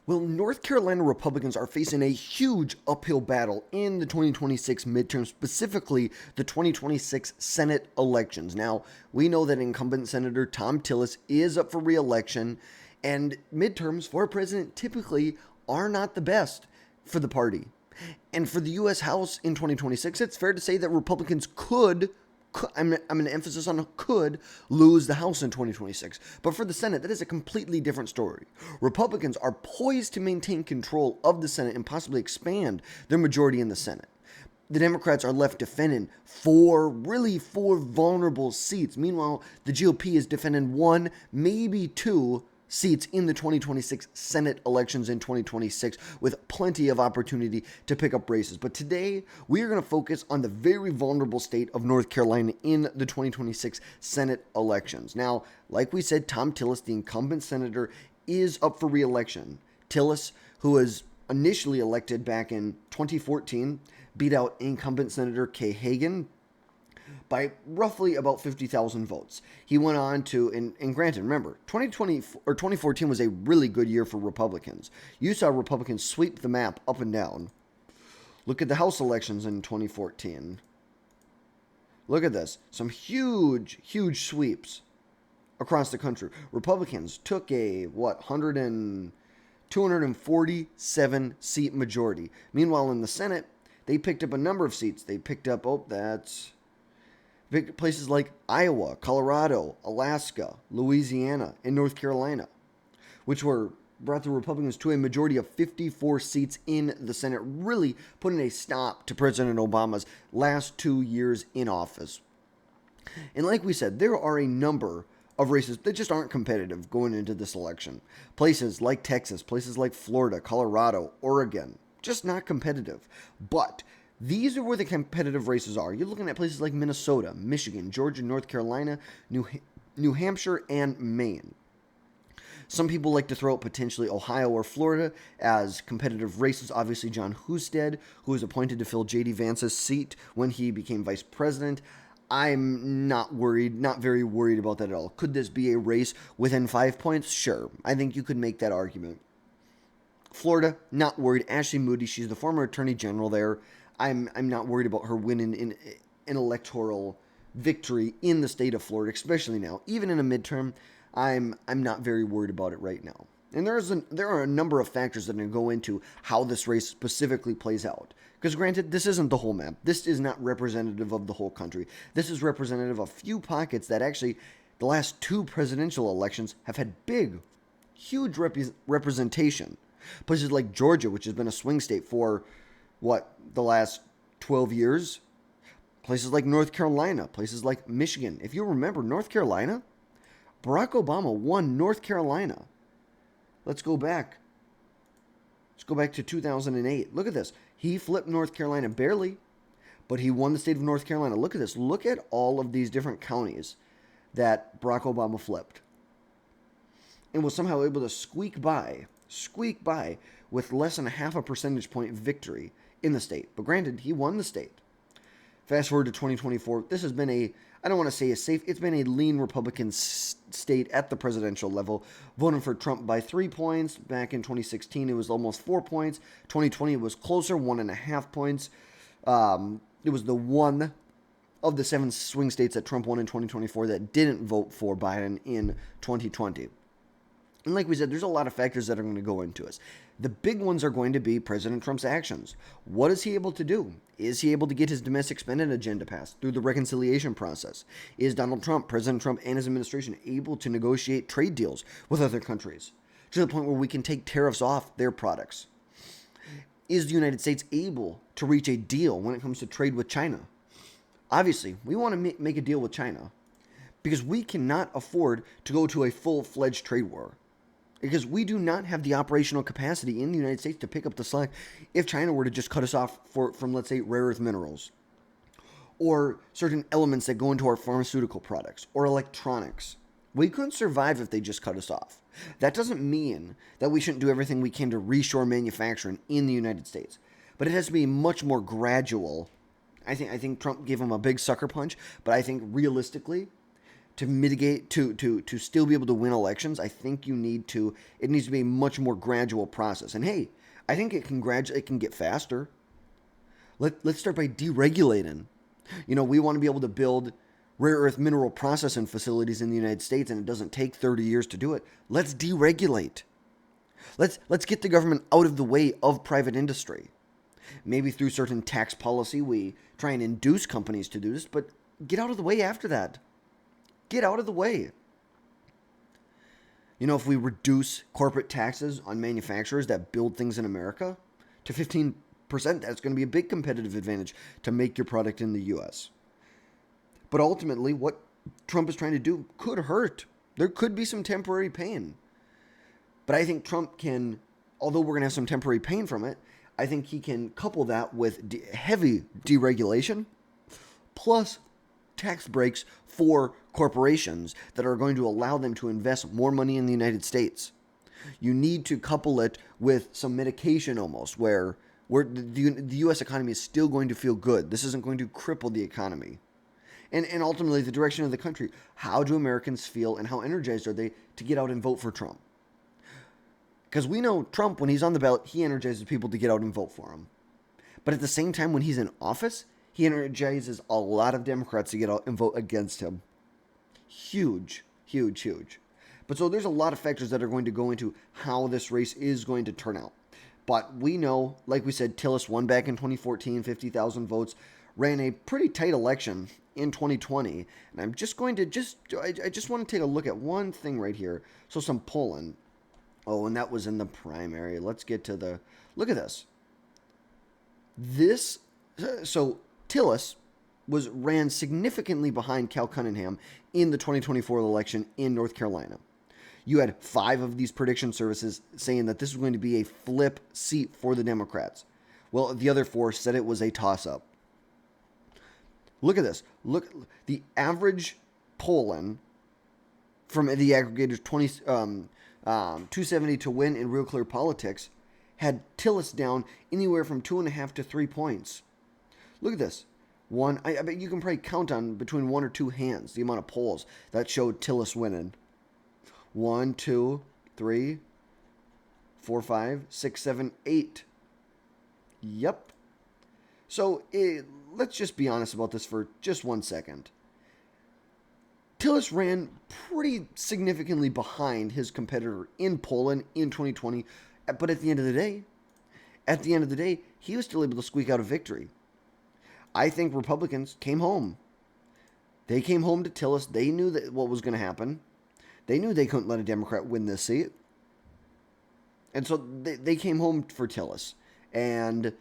Well, North Carolina Republicans are facing a huge uphill battle in the 2026 midterms, specifically the 2026 Senate elections. Now, we know that incumbent Senator Thom Tillis is up for re-election, and midterms for president typically are not the best for the party. And for the U.S. House in 2026, it's fair to say that Republicans I'm going to emphasize on could lose the House in 2026. But for the Senate, that is a completely different story. Republicans are poised to maintain control of the Senate and possibly expand their majority in the Senate. The Democrats are left defending four vulnerable seats. Meanwhile, the GOP is defending one, maybe two seats in the 2026 Senate elections in 2026 with plenty of opportunity to pick up races. But today, we are going to focus on the very vulnerable state of North Carolina in the 2026 Senate elections. Now, like we said, Thom Tillis, the incumbent senator, is up for re-election. Tillis, who was initially elected back in 2014, beat out incumbent Senator Kay Hagan by roughly about 50,000 votes. He went on to, and granted, remember, 2020 or 2014 was a really good year for Republicans. You saw Republicans sweep the map up and down. Look at the House elections in 2014. Look at this. Some huge sweeps across the country. Republicans took a, 247 seat majority. Meanwhile, in the Senate, they picked up a number of seats. They picked up, places like Iowa, Colorado, Alaska, Louisiana, and North Carolina, which brought the Republicans to a majority of 54 seats in the Senate, really putting a stop to President Obama's last 2 years in office. And like we said, there are a number of races that just aren't competitive going into this election. Places like Texas, places like Florida, Colorado, Oregon, just not competitive. But these are where the competitive races are. You're looking at places like Minnesota, Michigan, Georgia, North Carolina, New Hampshire, and Maine. Some people like to throw out potentially Ohio or Florida as competitive races. Obviously, John Husted, who was appointed to fill J.D. Vance's seat when he became vice president. I'm not very worried about that at all. Could this be a race within 5 points? Sure. I think you could make that argument. Florida, not worried. Ashley Moody, she's the former attorney general there. I'm not worried about her winning in an electoral victory in the state of Florida, especially now. Even in a midterm, I'm not very worried about it right now. And there are a number of factors that are going to go into how this race specifically plays out. Because granted, this isn't the whole map. This is not representative of the whole country. This is representative of a few pockets that actually, the last two presidential elections have had huge representation. Places like Georgia, which has been a swing state for the last 12 years. Places like North Carolina, places like Michigan. If you remember, North Carolina, Barack Obama won North Carolina. Let's go back to 2008. Look at this. He flipped North Carolina barely, but he won the state of North Carolina. Look at this. Look at all of these different counties that Barack Obama flipped and was somehow able to squeak by with less than a half a percentage point victory in the state. But granted, he won the state. Fast forward to 2024. This has been it's been a lean Republican state at the presidential level, voting for Trump by 3 points. Back in 2016, it was almost 4 points. 2020, it was closer, 1.5 points. It was the one of the 7 swing states that Trump won in 2024 that didn't vote for Biden in 2020. And like we said, there's a lot of factors that are going to go into us. The big ones are going to be President Trump's actions. What is he able to do? Is he able to get his domestic spending agenda passed through the reconciliation process? Is President Trump and his administration able to negotiate trade deals with other countries to the point where we can take tariffs off their products? Is the United States able to reach a deal when it comes to trade with China? Obviously, we want to make a deal with China because we cannot afford to go to a full-fledged trade war. Because we do not have the operational capacity in the United States to pick up the slack if China were to just cut us off from, let's say, rare earth minerals or certain elements that go into our pharmaceutical products or electronics. We couldn't survive if they just cut us off. That doesn't mean that we shouldn't do everything we can to reshore manufacturing in the United States. But it has to be much more gradual. I think Trump gave him a big sucker punch, but I think realistically, to mitigate, to still be able to win elections, I think it needs to be a much more gradual process. And hey, I think it can get faster. Let's start by deregulating. We want to be able to build rare earth mineral processing facilities in the United States, and it doesn't take 30 years to do it. Let's deregulate. Let's get the government out of the way of private industry. Maybe through certain tax policy, we try and induce companies to do this, but get out of the way after that. Get out of the way. If we reduce corporate taxes on manufacturers that build things in America to 15%, that's going to be a big competitive advantage to make your product in the U.S. But ultimately, what Trump is trying to do could hurt. There could be some temporary pain. But I think Trump can, although we're going to have some temporary pain from it, I think he can couple that with heavy deregulation plus tax breaks for corporations that are going to allow them to invest more money in the United States. You need to couple it with some medication almost, where the U.S. economy is still going to feel good. This isn't going to cripple the economy. And ultimately, the direction of the country. How do Americans feel and how energized are they to get out and vote for Trump? Because we know Trump, when he's on the ballot, he energizes people to get out and vote for him. But at the same time, when he's in office, he energizes a lot of Democrats to get out and vote against him. Huge, huge, huge. But so there's a lot of factors that are going to go into how this race is going to turn out. But we know, like we said, Tillis won back in 2014, 50,000 votes, ran a pretty tight election in 2020. And I'm just going to I just want to take a look at one thing right here. So some polling. Oh, and that was in the primary. Let's get to look at this. So Tillis ran significantly behind Cal Cunningham in the 2024 election in North Carolina. You had 5 of these prediction services saying that this was going to be a flip seat for the Democrats. Well, the other 4 said it was a toss-up. Look at this. Look, the average polling from the aggregators 270 to win in Real Clear Politics had Tillis down anywhere from 2.5 to 3 points. Look at this. I bet you can probably count on between 1 or 2 hands the amount of polls that showed Tillis winning. 1, 2, 3, 4, 5, 6, 7, 8. Yep. So let's just be honest about this for just 1 second. Tillis ran pretty significantly behind his competitor in Poland in 2020, but at the end of the day, he was still able to squeak out a victory. I think Republicans came home. They came home to Tillis. They knew that what was going to happen. They knew they couldn't let a Democrat win this seat. And so they came home for Tillis. And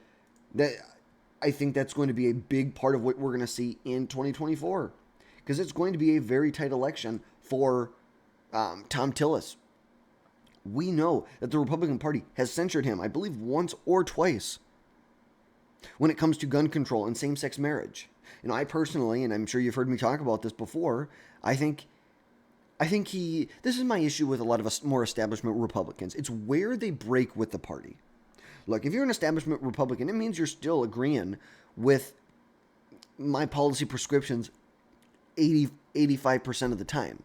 I think that's going to be a big part of what we're going to see in 2024. Because it's going to be a very tight election for Thom Tillis. We know that the Republican Party has censured him, I believe, once or twice when it comes to gun control and same-sex marriage. I personally, and I'm sure you've heard me talk about this before, I think this is my issue with a lot of more establishment Republicans. It's where they break with the party. Look, if you're an establishment Republican, it means you're still agreeing with my policy prescriptions 85% of the time.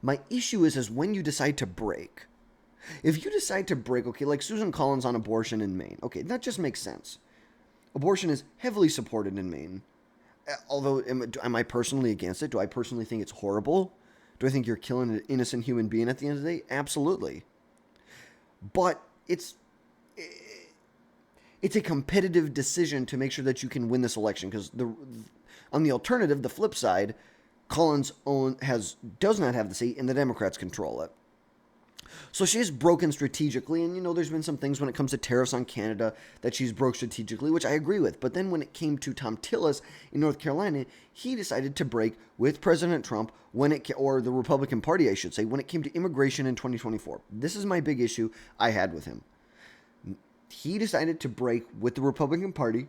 My issue is when you decide to break. If you decide to break, okay, like Susan Collins on abortion in Maine, okay, that just makes sense. Abortion is heavily supported in Maine. Although, am I personally against it? Do I personally think it's horrible? Do I think you're killing an innocent human being at the end of the day? Absolutely. But it's a competitive decision to make sure that you can win this election, because on the alternative, the flip side, Collins does not have the seat, and the Democrats control it. So she's broken strategically, and there's been some things when it comes to tariffs on Canada that she's broke strategically, which I agree with. But then when it came to Thom Tillis in North Carolina, he decided to break with President Trump or the Republican Party, I should say, when it came to immigration in 2024. This is my big issue I had with him. He decided to break with the Republican Party,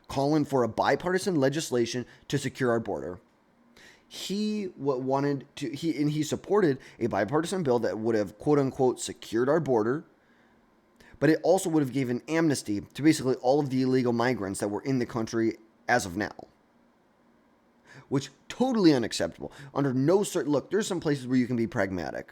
calling for a bipartisan legislation to secure our border. He supported a bipartisan bill that would have, quote unquote, secured our border, but it also would have given amnesty to basically all of the illegal migrants that were in the country as of now. which totally unacceptable. Under no certain look, there's some places where you can be pragmatic.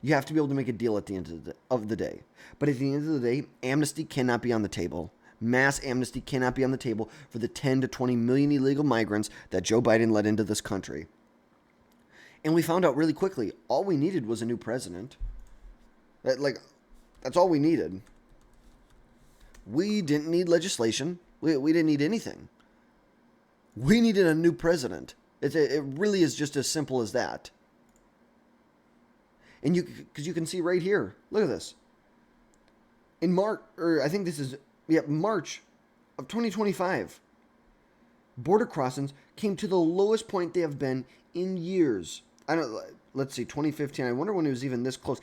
You have to be able to make a deal at the end of the day. But at the end of the day, amnesty cannot be on the table. Mass amnesty cannot be on the table for the 10 to 20 million illegal migrants that Joe Biden let into this country. And we found out really quickly, all we needed was a new president. That's all we needed. We didn't need legislation. We didn't need anything. We needed a new president. It really is just as simple as that. And because you can see right here, look at this. In March, or I think this is, March of 2025, border crossings came to the lowest point they have been in years. Let's see, 2015. I wonder when it was even this close.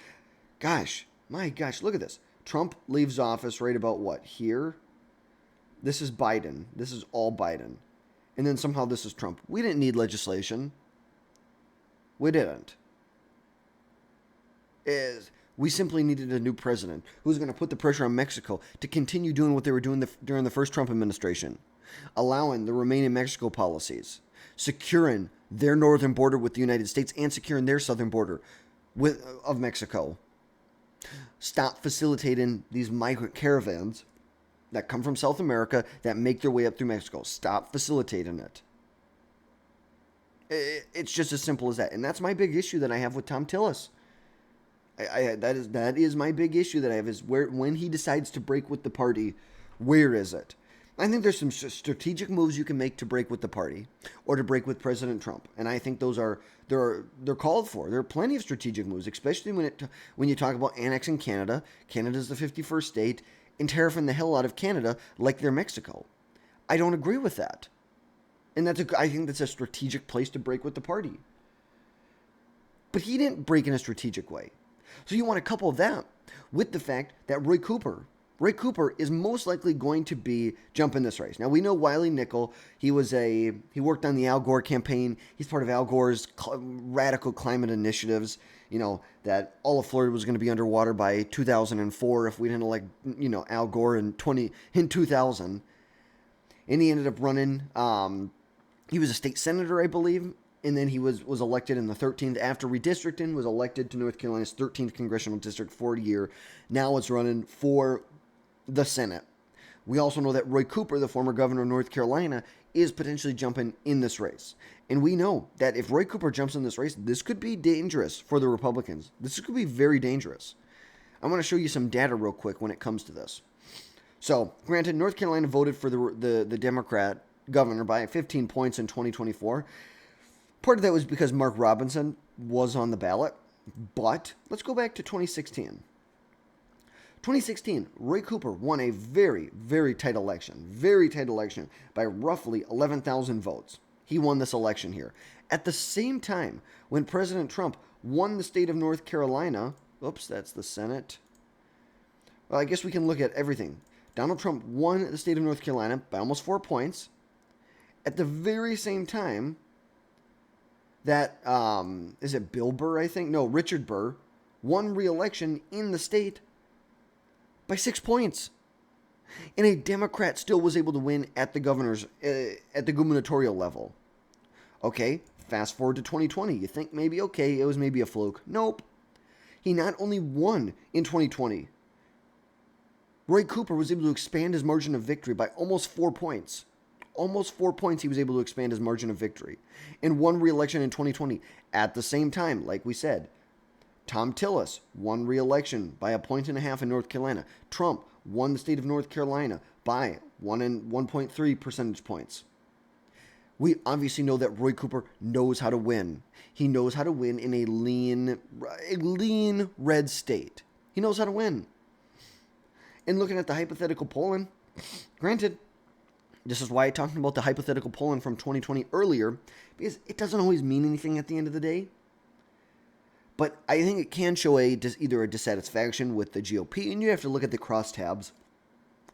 My gosh, look at this. Trump leaves office right about what? Here? This is Biden. This is all Biden. And then somehow this is Trump. We didn't need legislation. We didn't. We simply needed a new president who's going to put the pressure on Mexico to continue doing what they were doing during the first Trump administration, allowing the Remain in Mexico policies, securing their northern border with the United States and securing their southern border of Mexico. Stop facilitating these migrant caravans that come from South America that make their way up through Mexico. Stop facilitating it. It's just as simple as that. And that's my big issue that I have with Thom Tillis. That is my big issue that I have, is when he decides to break with the party, where is it? I think there's some strategic moves you can make to break with the party or to break with President Trump, and I think they're called for. There are plenty of strategic moves, especially when you talk about annexing Canada. Canada's the 51st state, and tariffing the hell out of Canada like they're Mexico. I don't agree with that, and I think that's a strategic place to break with the party. But he didn't break in a strategic way. So you want to couple that with the fact that Roy Cooper is most likely going to jump in this race. Now, we know Wiley Nickel. He worked on the Al Gore campaign. He's part of Al Gore's radical climate initiatives, that all of Florida was going to be underwater by 2004 if we didn't elect, Al Gore in 2000. And he ended up running, he was a state senator, I believe. And then he was elected in the 13th, after redistricting, was elected to North Carolina's 13th congressional district for a year. Now it's running for the Senate. We also know that Roy Cooper, the former governor of North Carolina, is potentially jumping in this race. And we know that if Roy Cooper jumps in this race, this could be dangerous for the Republicans. This could be very dangerous. I'm going to show you some data real quick when it comes to this. So, granted, North Carolina voted for the Democrat governor by 15 points in 2024. Part of that was because Mark Robinson was on the ballot, but let's go back to 2016. 2016, Roy Cooper won a very, very tight election by roughly 11,000 votes. He won this election here. At the same time, when President Trump won the state of North Carolina, oops, that's the Senate. Well, I guess we can look at everything. Donald Trump won the state of North Carolina by almost 4 points. At the very same time, that, is it Bill Burr, I think? No, Richard Burr won re-election in the state by 6 points. And a Democrat still was able to win at the gubernatorial level. Okay, fast forward to 2020. You think maybe, okay, it was maybe a fluke. Nope. He not only won in 2020, Roy Cooper was able to expand his margin of victory by almost 4 points. Almost 4 points he was able to expand his margin of victory and won re-election in 2020. At the same time, like we said, Thom Tillis won re-election by 1.5 points in North Carolina. Trump won the state of North Carolina by 1.3 percentage points. We obviously know that Roy Cooper knows how to win. He knows how to win in a lean red state. He knows how to win. And looking at the hypothetical polling, granted, this is why I talked about the hypothetical polling from 2020 earlier, because it doesn't always mean anything at the end of the day. But I think it can show either a dissatisfaction with the GOP, and you have to look at the crosstabs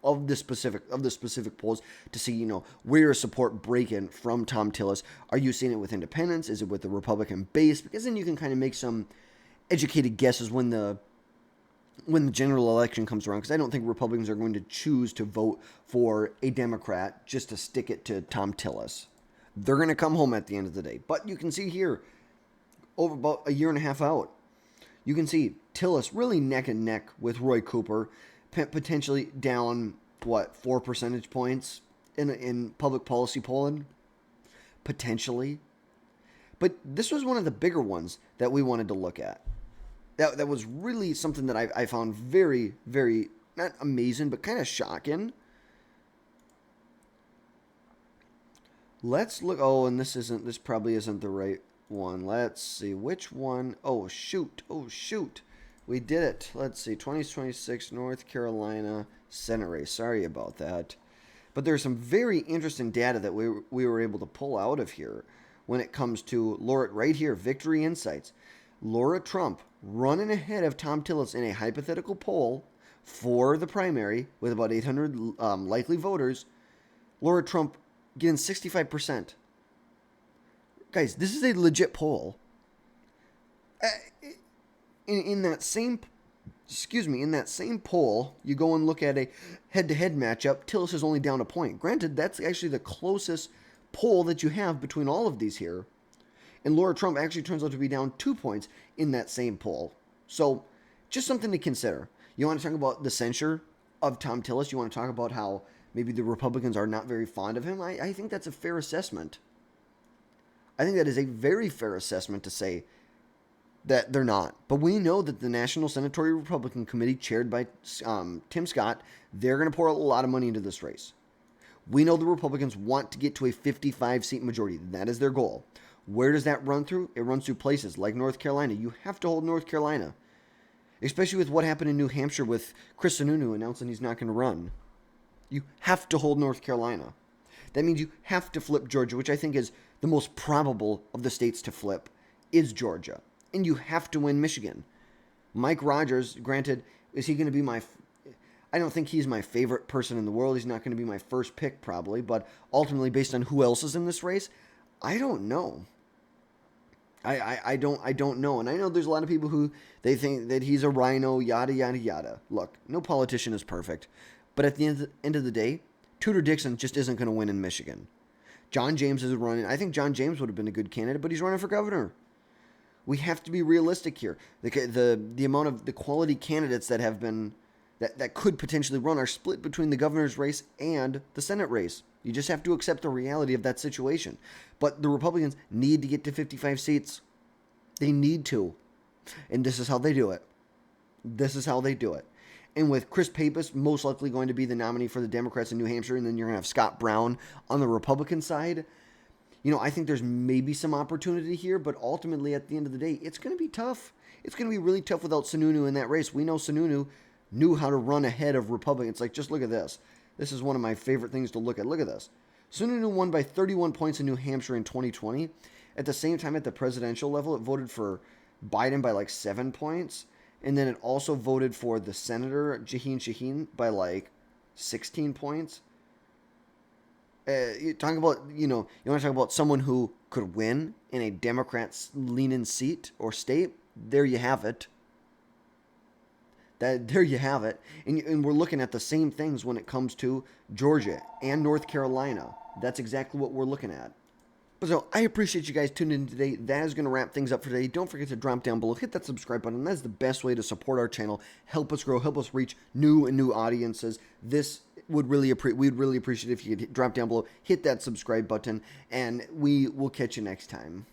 of the specific polls to see, where is support breaking from Thom Tillis. Are you seeing it with independents? Is it with the Republican base? Because then you can kind of make some educated guesses when the general election comes around, because I don't think Republicans are going to choose to vote for a Democrat just to stick it to Thom Tillis. They're going to come home at the end of the day. But you can see here, over about a year and a half out, you can see Tillis really neck and neck with Roy Cooper, potentially down, 4 percentage points in public policy polling? Potentially. But this was one of the bigger ones that we wanted to look at. That was really something that I found very, very, not amazing, but kind of shocking. Let's look. Oh, and this probably isn't the right one. Let's see. Which one? Oh, shoot. We did it. Let's see. 2026 North Carolina Senate race. Sorry about that. But there's some very interesting data that we were able to pull out of here when it comes to Laura, right here, Victory Insights. Laura Trump running ahead of Thom Tillis in a hypothetical poll for the primary with about 800 likely voters. Laura Trump getting 65%. Guys, this is a legit poll. In that same poll, you go and look at a head-to-head matchup. Tillis is only down a point. Granted, that's actually the closest poll that you have between all of these here. And Laura Trump actually turns out to be down 2 points in that same poll. So, just something to consider. You want to talk about the censure of Thom Tillis? You want to talk about how maybe the Republicans are not very fond of him? I think that's a fair assessment. I think that is a very fair assessment to say that they're not. But we know that the National Senatorial Republican Committee, chaired by Tim Scott, they're going to pour a lot of money into this race. We know the Republicans want to get to a 55-seat majority. That is their goal. Where does that run through? It runs through places like North Carolina. You have to hold North Carolina, especially with what happened in New Hampshire with Chris Sununu announcing he's not going to run. You have to hold North Carolina. That means you have to flip Georgia, which I think is the most probable of the states to flip, is Georgia. And you have to win Michigan. Mike Rogers, granted, is he going to be I don't think he's my favorite person in the world. He's not going to be my first pick probably, but ultimately based on who else is in this race, I don't know. I don't know. And I know there's a lot of people who they think that he's a rhino, yada, yada, yada. Look, no politician is perfect. But at the end of the day, Tudor Dixon just isn't going to win in Michigan. John James is running. I think John James would have been a good candidate, but he's running for governor. We have to be realistic here. The amount of the quality candidates that have been that could potentially run are split between the governor's race and the Senate race. You just have to accept the reality of that situation. But the Republicans need to get to 55 seats. They need to. And this is how they do it. And with Chris Pappas most likely going to be the nominee for the Democrats in New Hampshire, and then you're going to have Scott Brown on the Republican side, I think there's maybe some opportunity here, but ultimately at the end of the day, it's going to be tough. It's going to be really tough without Sununu in that race. We know Sununu knew how to run ahead of Republicans. Like, just look at this. This is one of my favorite things to look at. Look at this. Sununu won by 31 points in New Hampshire in 2020. At the same time, at the presidential level, it voted for Biden by like 7 points. And then it also voted for the Senator, Jaheen Shaheen, by like 16 points. You're talking about, you want to talk about someone who could win in a Democrat's leaning seat or state? There you have it. There you have it. And we're looking at the same things when it comes to Georgia and North Carolina. That's exactly what we're looking at. So I appreciate you guys tuning in today. That is going to wrap things up for today. Don't forget to drop down below, hit that subscribe button. That is the best way to support our channel, help us grow, help us reach new audiences. We'd really appreciate if you could drop down below, hit that subscribe button, and we will catch you next time.